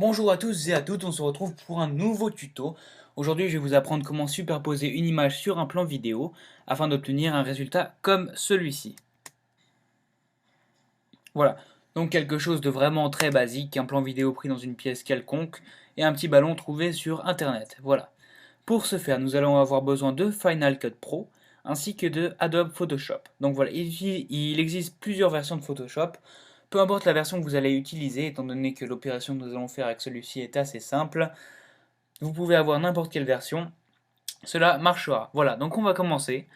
Bonjour à tous et à toutes, on se retrouve pour un nouveau tuto. Aujourd'hui, je vais vous apprendre comment superposer une image sur un plan vidéo afin d'obtenir un résultat comme celui-ci. Voilà, donc quelque chose de vraiment très basique, un plan vidéo pris dans une pièce quelconque et un petit ballon trouvé sur internet. Voilà. Pour ce faire, nous allons avoir besoin de Final Cut Pro ainsi que de Adobe Photoshop. Donc voilà, il existe plusieurs versions de Photoshop. Peu importe la version que vous allez utiliser, étant donné que l'opération que nous allons faire avec celui-ci est assez simple, vous pouvez avoir n'importe quelle version, cela marchera. Voilà, donc on va commencer.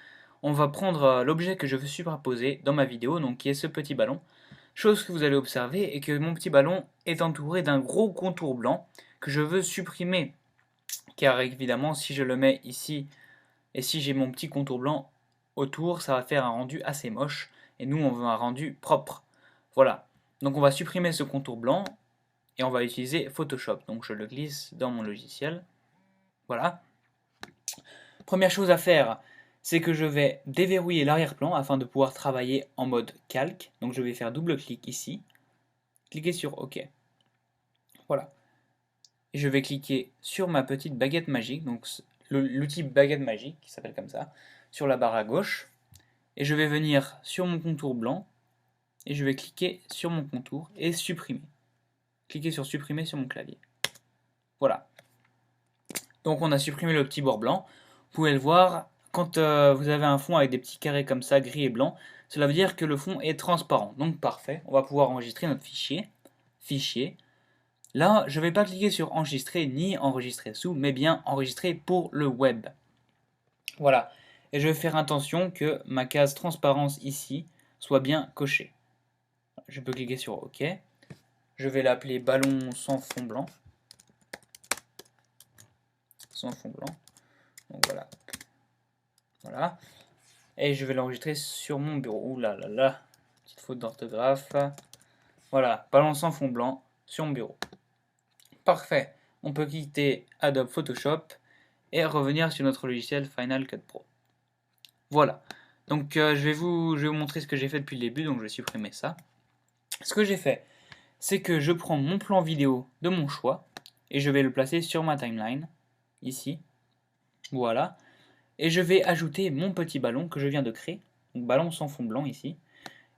On va prendre l'objet que je veux superposer dans ma vidéo, donc qui est ce petit ballon. Chose que vous allez observer est que mon petit ballon est entouré d'un gros contour blanc que je veux supprimer. Car évidemment, si je le mets ici et si j'ai mon petit contour blanc autour, ça va faire un rendu assez moche. Et nous, on veut un rendu propre. Voilà. Donc on va supprimer ce contour blanc et on va utiliser Photoshop. Donc je le glisse dans mon logiciel. Voilà. Première chose à faire, c'est que je vais déverrouiller l'arrière-plan afin de pouvoir travailler en mode calque. Donc je vais faire double clic ici, cliquer sur OK. Voilà. Et je vais cliquer sur ma petite baguette magique, donc l'outil baguette magique qui s'appelle comme ça, sur la barre à gauche. Et je vais venir sur mon contour blanc et je vais cliquer sur mon contour et supprimer. Cliquer sur supprimer sur mon clavier. Voilà. Donc on a supprimé le petit bord blanc. Vous pouvez le voir, quand vous avez un fond avec des petits carrés comme ça, gris et blanc, cela veut dire que le fond est transparent. Donc parfait, on va pouvoir enregistrer notre fichier. Fichier. Là, je ne vais pas cliquer sur enregistrer ni enregistrer sous, mais bien enregistrer pour le web. Voilà. Et je vais faire attention que ma case transparence ici soit bien cochée. Je peux cliquer sur OK. Je vais l'appeler ballon sans fond blanc. Sans fond blanc. Donc voilà. Voilà. Et je vais l'enregistrer sur mon bureau. Ouh là là là, petite faute d'orthographe. Voilà, ballon sans fond blanc sur mon bureau. Parfait. On peut quitter Adobe Photoshop et revenir sur notre logiciel Final Cut Pro. Voilà. Donc je vais vous montrer ce que j'ai fait depuis le début. Donc je vais supprimer ça. Ce que j'ai fait, c'est que je prends mon plan vidéo de mon choix et je vais le placer sur ma timeline, ici. Voilà. Et je vais ajouter mon petit ballon que je viens de créer. Donc ballon sans fond blanc ici.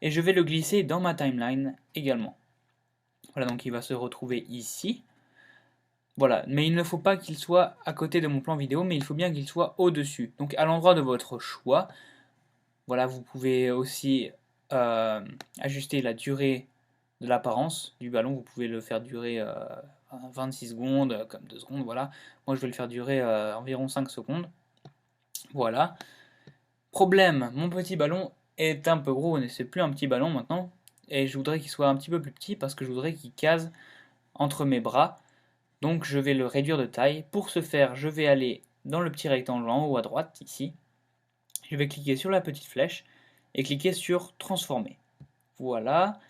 Et je vais le glisser dans ma timeline également. Voilà, donc il va se retrouver ici. Voilà, mais il ne faut pas qu'il soit à côté de mon plan vidéo, mais il faut bien qu'il soit au-dessus. Donc à l'endroit de votre choix. Voilà, vous pouvez aussi ajuster la durée de l'apparence du ballon. Vous pouvez le faire durer 26 secondes, comme 2 secondes, voilà. Moi je vais le faire durer environ 5 secondes. Voilà. Problème, mon petit ballon est un peu gros, c'est plus un petit ballon maintenant, et je voudrais qu'il soit un petit peu plus petit parce que je voudrais qu'il case entre mes bras, donc je vais le réduire de taille. Pour ce faire, je vais aller dans le petit rectangle en haut à droite, ici, je vais cliquer sur la petite flèche et cliquer sur transformer. Voilà,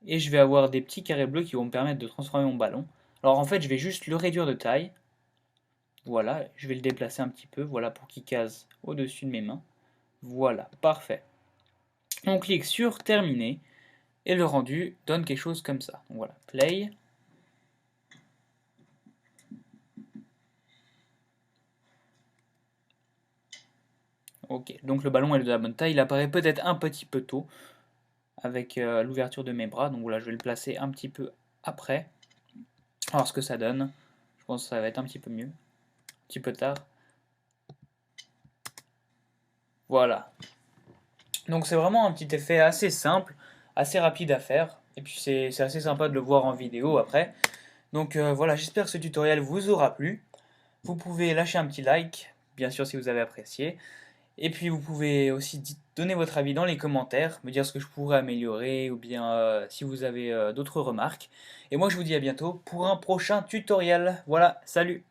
et je vais avoir des petits carrés bleus qui vont me permettre de transformer mon ballon. Alors en fait, je vais juste le réduire de taille, voilà, je vais le déplacer un petit peu, voilà, pour qu'il case au-dessus de mes mains. Voilà, parfait. On clique sur terminer et le rendu donne quelque chose comme ça. Donc voilà, play. Ok, donc le ballon est de la bonne taille. Il apparaît peut-être un petit peu tôt avec l'ouverture de mes bras. Donc voilà, je vais le placer un petit peu après. Alors ce que ça donne, je pense que ça va être un petit peu mieux. Un petit peu tard. Voilà. Donc c'est vraiment un petit effet assez simple, assez rapide à faire. Et puis c'est assez sympa de le voir en vidéo après. Donc voilà, j'espère que ce tutoriel vous aura plu. Vous pouvez lâcher un petit like, bien sûr si vous avez apprécié. Et puis vous pouvez aussi donner votre avis dans les commentaires, me dire ce que je pourrais améliorer ou bien si vous avez d'autres remarques. Et moi je vous dis à bientôt pour un prochain tutoriel. Voilà, salut!